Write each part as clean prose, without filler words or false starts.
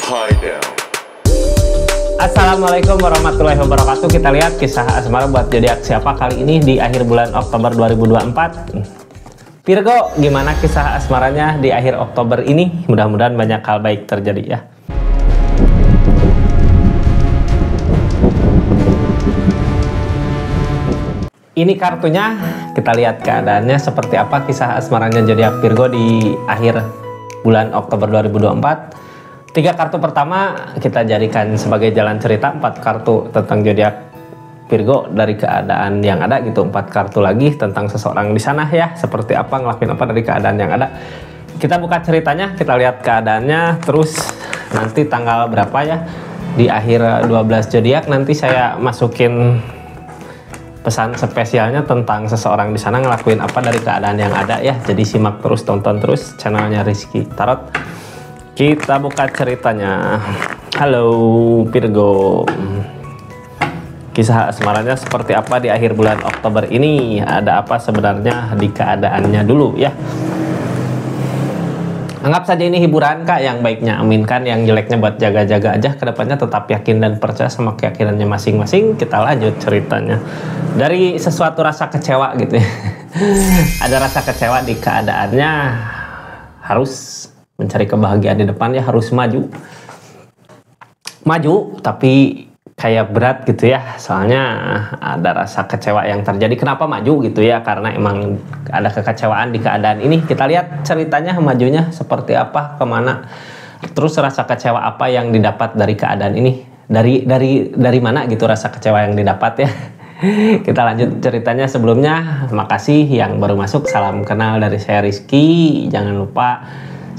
Hideout. Assalamualaikum warahmatullahi wabarakatuh. Kita lihat kisah asmara buat zodiak siapa kali ini di akhir bulan Oktober 2024. Virgo, gimana kisah asmaranya di akhir Oktober ini? Mudah-mudahan banyak hal baik terjadi ya. Ini kartunya, kita lihat keadaannya seperti apa kisah asmaranya zodiak Virgo di akhir bulan Oktober 2024. 3 kartu pertama kita jadikan sebagai jalan cerita, 4 kartu tentang zodiak Virgo dari keadaan yang ada gitu, 4 kartu lagi tentang seseorang di sana ya, seperti apa, ngelakuin apa dari keadaan yang ada. Kita buka ceritanya, kita lihat keadaannya, terus nanti tanggal berapa ya di akhir 12 zodiak nanti saya masukin pesan spesialnya tentang seseorang di sana ngelakuin apa dari keadaan yang ada ya. Jadi simak terus, tonton terus channelnya Rizky Tarot. Kita buka ceritanya. Halo Virgo, kisah asmaranya seperti apa di akhir bulan Oktober ini? Ada apa sebenarnya di keadaannya dulu ya. Anggap saja ini hiburan kak, yang baiknya aminkan, yang jeleknya buat jaga-jaga aja. Kedepannya tetap yakin dan percaya sama keyakinannya masing-masing. Kita lanjut ceritanya dari sesuatu rasa kecewa gitu ya. Ada rasa kecewa di keadaannya, harus mencari kebahagiaan di depan ya, harus maju tapi kayak berat gitu ya, soalnya ada rasa kecewa yang terjadi. Kenapa maju gitu ya, karena emang ada kekecewaan di keadaan ini. Kita lihat ceritanya, majunya seperti apa, kemana, terus rasa kecewa apa yang didapat dari keadaan ini, dari mana gitu rasa kecewa yang didapat ya. Kita lanjut ceritanya. Sebelumnya makasih yang baru masuk, salam kenal dari saya Rizky. Jangan lupa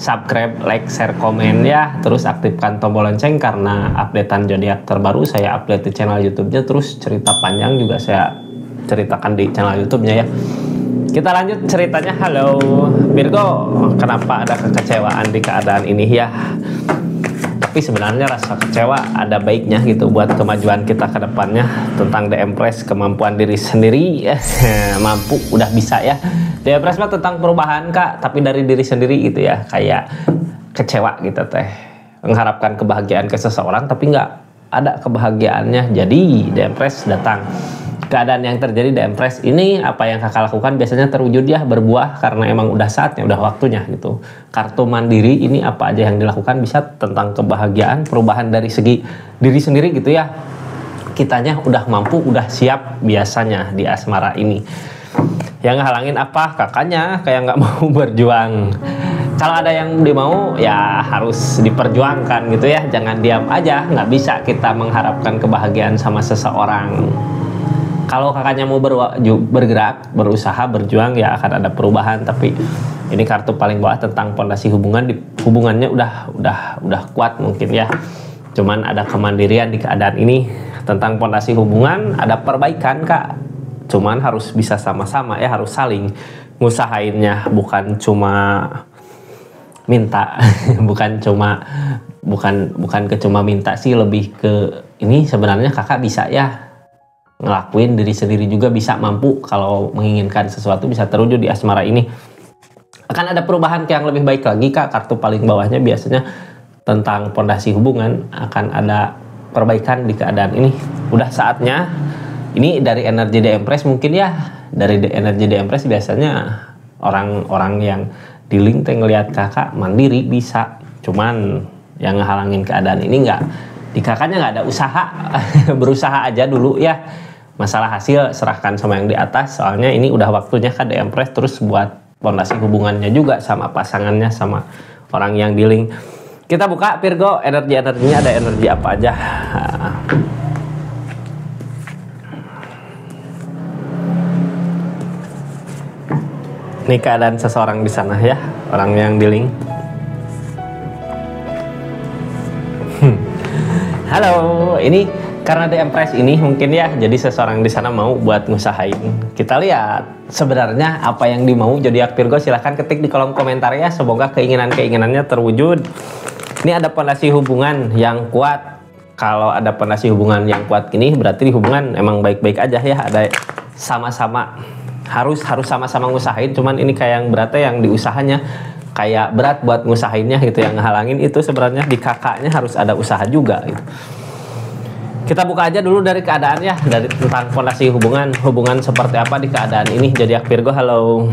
subscribe, like, share, komen ya. Terus aktifkan tombol lonceng karena updatean zodiak terbaru saya upload di channel YouTube-nya. Terus cerita panjang juga saya ceritakan di channel YouTube-nya ya. Kita lanjut ceritanya. Halo Virgo, kenapa ada kekecewaan di keadaan ini ya? Tapi sebenarnya rasa kecewa ada baiknya gitu buat kemajuan kita ke depannya. Tentang The Empress, kemampuan diri sendiri mampu, udah bisa ya. The Empress mah tentang perubahan kak, tapi dari diri sendiri gitu ya. Kayak kecewa gitu teh, mengharapkan kebahagiaan ke seseorang tapi nggak ada kebahagiaannya. Jadi The Empress datang. Keadaan yang terjadi The Empress ini, apa yang kakak lakukan biasanya terwujud ya, berbuah karena emang udah saatnya, udah waktunya gitu. Kartu mandiri ini apa aja yang dilakukan bisa tentang kebahagiaan, perubahan dari segi diri sendiri gitu ya. Kitanya udah mampu, udah siap biasanya di asmara ini. Yang ngehalangin apa? Kakaknya kayak nggak mau berjuang. Kalau ada yang dimau ya harus diperjuangkan gitu ya, jangan diam aja. Nggak bisa kita mengharapkan kebahagiaan sama seseorang. Kalau kakaknya mau bergerak, berusaha, berjuang ya akan ada perubahan. Tapi ini kartu paling bawah tentang pondasi hubungan, hubungannya udah kuat mungkin ya. Cuman ada kemandirian di keadaan ini. Tentang pondasi hubungan ada perbaikan kak. Cuman harus bisa sama-sama ya, harus saling ngusahainnya, bukan cuma minta. bukan ke cuma minta sih, lebih ke ini sebenarnya kakak bisa ya ngelakuin diri sendiri juga, bisa mampu kalau menginginkan sesuatu bisa terwujud di asmara ini. Akan ada perubahan yang lebih baik lagi kak. Kartu paling bawahnya biasanya tentang pondasi hubungan, akan ada perbaikan di keadaan ini. Udah saatnya. Ini dari energi The Empress mungkin ya. Dari energi The Empress biasanya orang-orang yang di link ngelihat kakak mandiri bisa, cuman yang ngehalangin keadaan ini nggak, di kakaknya nggak ada usaha. Berusaha aja dulu ya. Masalah hasil serahkan sama yang di atas, soalnya ini udah waktunya kan The Empress. Terus buat pondasi hubungannya juga sama pasangannya, sama orang yang di link. Kita buka Virgo, energinya ada energi apa aja. Ini keadaan seseorang di sana ya, orang yang di link. Halo, ini karena The Empress ini mungkin ya, jadi seseorang di sana mau buat ngusahain. Kita lihat sebenarnya apa yang dimau zodiak Virgo, silahkan ketik di kolom komentar ya. Semoga keinginannya terwujud. Ini ada pondasi hubungan yang kuat. Kalau ada pondasi hubungan yang kuat ini berarti di hubungan emang baik-baik aja ya. Ada sama-sama harus sama-sama ngusahain, cuman ini kayak yang beratnya yang diusahanya kayak berat buat ngusahainnya gitu, yang ngehalangin itu sebenarnya di kakaknya harus ada usaha juga gitu. Kita buka aja dulu dari keadaan ya, dari tentang fondasi hubungan seperti apa di keadaan ini. Zodiak Virgo, halo.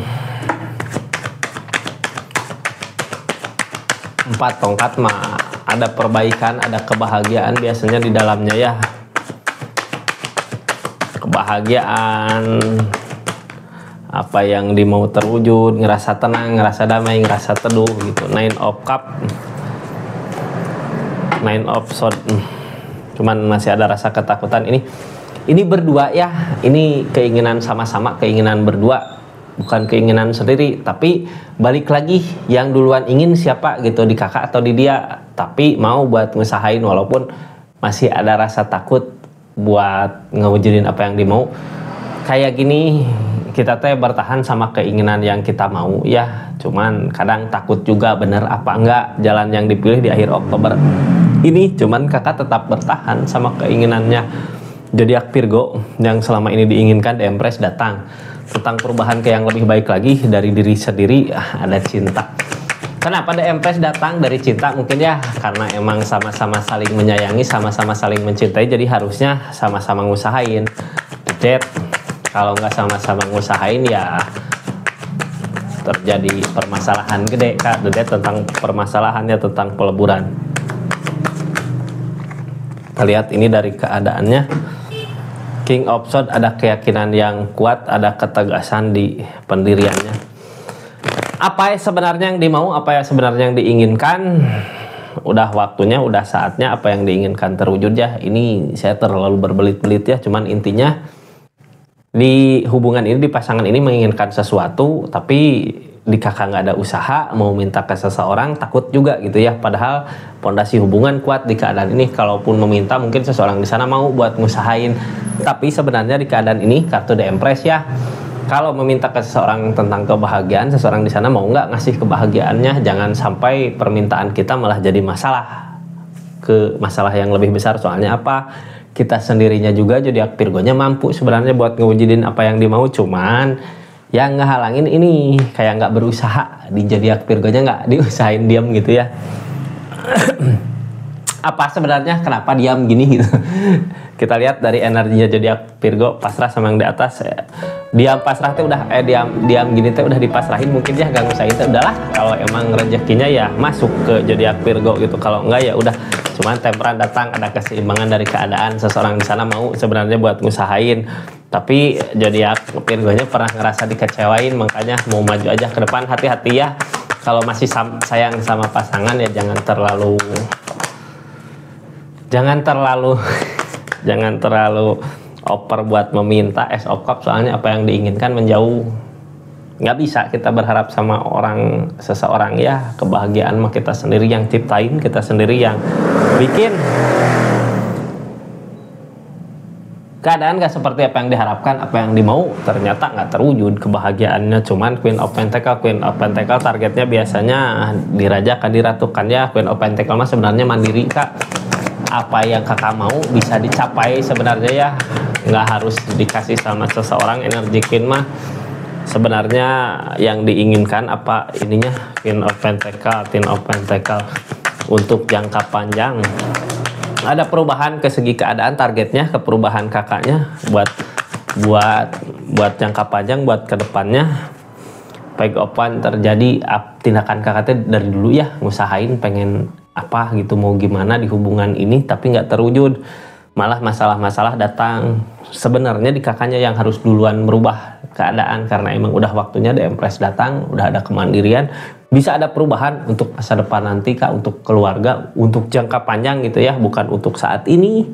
4 tongkat mah ada perbaikan, ada kebahagiaan biasanya di dalamnya ya. Kebahagiaan, apa yang dimau terwujud, ngerasa tenang, ngerasa damai, ngerasa teduh gitu. 9 of Cup, 9 of Swords, cuman masih ada rasa ketakutan. Ini berdua ya, ini keinginan sama-sama, keinginan berdua, bukan keinginan sendiri. Tapi balik lagi, yang duluan ingin siapa gitu, di kakak atau di dia, tapi mau buat ngesahain walaupun masih ada rasa takut buat ngewujudin apa yang dimau. Kayak gini, kita teh bertahan sama keinginan yang kita mau ya, cuman kadang takut juga bener apa enggak jalan yang dipilih di akhir Oktober ini. Cuman kakak tetap bertahan sama keinginannya. Zodiak Virgo, yang selama ini diinginkan, The Empress datang tentang perubahan ke yang lebih baik lagi dari diri sendiri. Ada cinta. Kenapa The Empress datang dari cinta? Mungkin ya karena emang sama-sama saling menyayangi, sama-sama saling mencintai, jadi harusnya sama-sama ngusahain. The Death, kalau nggak sama-sama ngusahain ya terjadi permasalahan gede Kak. The Death tentang permasalahannya, tentang peleburan. Kita lihat ini dari keadaannya. King of Swords, ada keyakinan yang kuat, ada ketegasan di pendiriannya. Apa yang sebenarnya yang dimau, apa yang sebenarnya yang diinginkan, udah waktunya, udah saatnya apa yang diinginkan terwujud ya. Ini saya terlalu berbelit-belit ya, cuman intinya di hubungan ini, di pasangan ini menginginkan sesuatu, tapi di kakak nggak ada usaha, mau minta ke seseorang takut juga gitu ya. Padahal pondasi hubungan kuat di keadaan ini. Kalaupun meminta, mungkin seseorang di sana mau buat ngusahain. Tapi sebenarnya di keadaan ini, kartu The Empress ya, kalau meminta ke seseorang tentang kebahagiaan, seseorang di sana mau nggak ngasih kebahagiaannya. Jangan sampai permintaan kita malah jadi masalah, ke masalah yang lebih besar. Soalnya apa? Kita sendirinya juga zodiak Virgonya mampu sebenarnya buat ngewujudin apa yang dimau, cuman yang ngehalangin ini kayak nggak berusaha. Di zodiak Virgonya nggak diusahain, diam gitu ya. Apa sebenarnya kenapa diam gini gitu? Kita lihat dari energinya zodiak Virgo, pasrah sama yang di atas ya. Diam pasrah tuh udah diam gini tuh udah dipasrahin, mungkin ya gak ngusahain tuh udahlah. Kalau emang rezekinya ya masuk ke zodiak Virgo gitu, kalau enggak ya udah. Cuman temperan datang, ada keseimbangan dari keadaan. Seseorang di sana mau sebenarnya buat ngusahain, tapi zodiak Virgonya pernah ngerasa dikecewain, makanya mau maju aja ke depan. Hati-hati ya, kalau masih sayang sama pasangan ya jangan terlalu jangan terlalu oper buat meminta Ace of Cups. Soalnya apa yang diinginkan menjauh. Nggak bisa kita berharap sama seseorang ya. Kebahagiaan mah kita sendiri yang ciptain, kita sendiri yang bikin. Keadaan gak seperti apa yang diharapkan, apa yang dimau ternyata nggak terwujud kebahagiaannya. Cuman Queen of Pentacle targetnya biasanya dirajakan, diratukan ya. Queen of Pentacle mah sebenarnya mandiri Kak. Apa yang kakak mau bisa dicapai sebenarnya ya, nggak harus dikasih sama seseorang. Energi Queen mah sebenarnya yang diinginkan apa ininya, Queen of Pentacle, Ten of Pentacle untuk jangka panjang. Ada perubahan ke segi keadaan, targetnya ke perubahan kakaknya buat jangka panjang, buat kedepannya. Page open terjadi tindakan kakaknya dari dulu ya, ngusahain pengen apa gitu, mau gimana di hubungan ini, tapi nggak terwujud, malah masalah-masalah datang. Sebenarnya di kakaknya yang harus duluan merubah keadaan, karena emang udah waktunya The Empress datang, udah ada kemandirian, bisa ada perubahan untuk masa depan nanti Kak, untuk keluarga, untuk jangka panjang gitu ya, bukan untuk saat ini.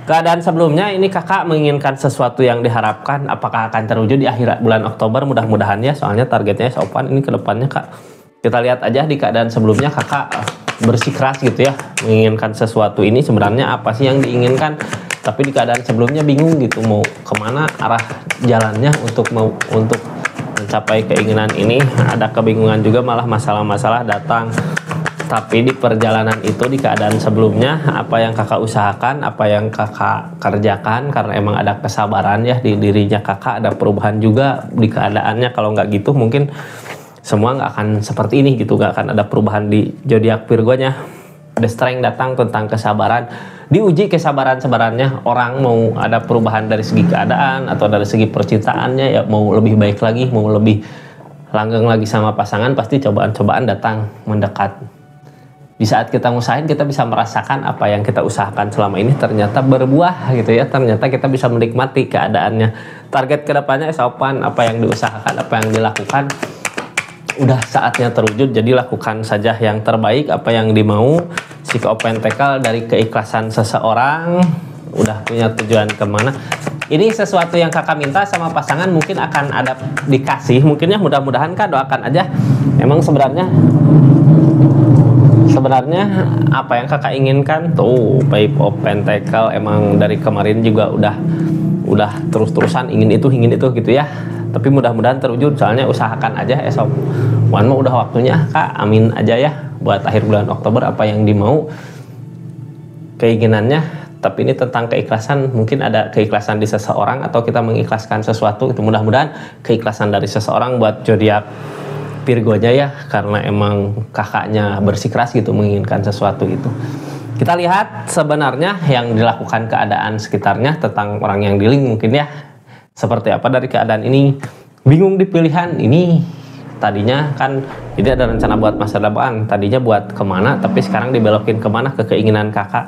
Keadaan sebelumnya ini kakak menginginkan sesuatu yang diharapkan, apakah akan terwujud di akhir bulan Oktober? Mudah-mudahan ya, soalnya targetnya sopan ini ke depannya Kak. Kita lihat aja di keadaan sebelumnya kakak bersikeras gitu ya, menginginkan sesuatu ini sebenarnya apa sih yang diinginkan, tapi di keadaan sebelumnya bingung gitu mau kemana arah jalannya untuk mencapai keinginan ini. Ada kebingungan juga, malah masalah-masalah datang. Tapi di perjalanan itu, di keadaan sebelumnya, apa yang kakak usahakan, apa yang kakak kerjakan, karena emang ada kesabaran ya di dirinya kakak, ada perubahan juga di keadaannya. Kalau nggak gitu mungkin semua nggak akan seperti ini gitu, nggak akan ada perubahan di zodiak Virgo-nya. The Strength datang tentang kesabaran, diuji kesabaran-sabarannya orang mau ada perubahan dari segi keadaan atau dari segi percintaannya, ya mau lebih baik lagi, mau lebih langgeng lagi sama pasangan, pasti cobaan-cobaan datang mendekat. Di saat kita ngusahain, kita bisa merasakan apa yang kita usahakan selama ini ternyata berbuah gitu ya, ternyata kita bisa menikmati keadaannya. Target kedepannya sopan, apa yang diusahakan, apa yang dilakukan udah saatnya terwujud, jadi lakukan saja yang terbaik, apa yang dimau. Si Open Pentacle dari keikhlasan seseorang, udah punya tujuan kemana. Ini sesuatu yang kakak minta sama pasangan mungkin akan ada dikasih, mungkinnya mudah-mudahan kak doakan aja. Emang sebenarnya apa yang kakak inginkan tuh, Five of Pentacle emang dari kemarin juga udah terus-terusan ingin itu gitu ya. Tapi mudah-mudahan terwujud, soalnya usahakan aja esok. Wan mah udah waktunya kak, amin aja ya buat akhir bulan Oktober apa yang dimau keinginannya. Tapi ini tentang keikhlasan, mungkin ada keikhlasan di seseorang atau kita mengikhlaskan sesuatu itu. Mudah-mudahan keikhlasan dari seseorang buat zodiak Virgo-nya ya, karena emang kakaknya bersikeras gitu menginginkan sesuatu itu. Kita lihat sebenarnya yang dilakukan keadaan sekitarnya tentang orang yang di link mungkin ya. Seperti apa dari keadaan ini, bingung di pilihan ini. Tadinya kan ini ada rencana buat masa depan, tadinya buat kemana, tapi sekarang dibelokin kemana, ke keinginan kakak.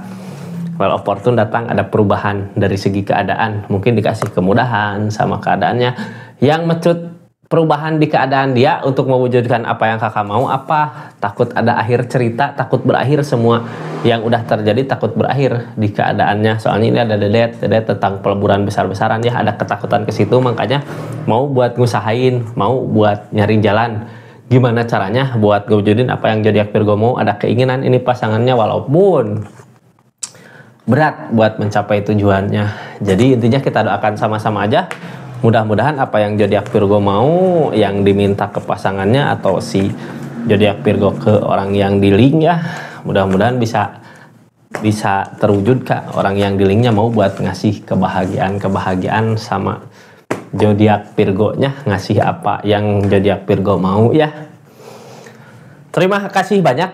Well opportune datang, ada perubahan dari segi keadaan, mungkin dikasih kemudahan sama keadaannya yang mecut perubahan di keadaan dia untuk mewujudkan apa yang kakak mau. Apa takut ada akhir cerita, takut berakhir semua yang udah terjadi, takut berakhir di keadaannya. Soalnya ini ada dedet tentang peleburan besar-besaran ya, ada ketakutan ke situ, makanya mau buat ngusahain, mau buat nyari jalan gimana caranya buat ngewujudin apa yang zodiak Virgo mau. Ada keinginan ini pasangannya walaupun berat buat mencapai tujuannya. Jadi intinya kita doakan sama-sama aja. Mudah-mudahan apa yang zodiak Virgo mau, yang diminta ke pasangannya atau si zodiak Virgo ke orang yang di link ya, mudah-mudahan bisa terwujud kak. Orang yang di linknya mau buat ngasih kebahagiaan sama zodiak Virgo-nya, ngasih apa yang zodiak Virgo mau ya. Terima kasih banyak.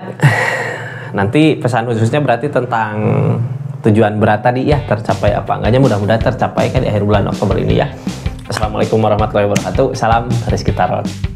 Nanti pesan khususnya berarti tentang tujuan berat tadi ya, tercapai apa enggaknya, mudah-mudahan tercapai kan di akhir bulan Oktober ini ya. Assalamualaikum warahmatullahi wabarakatuh. Salam Rizky Tarot.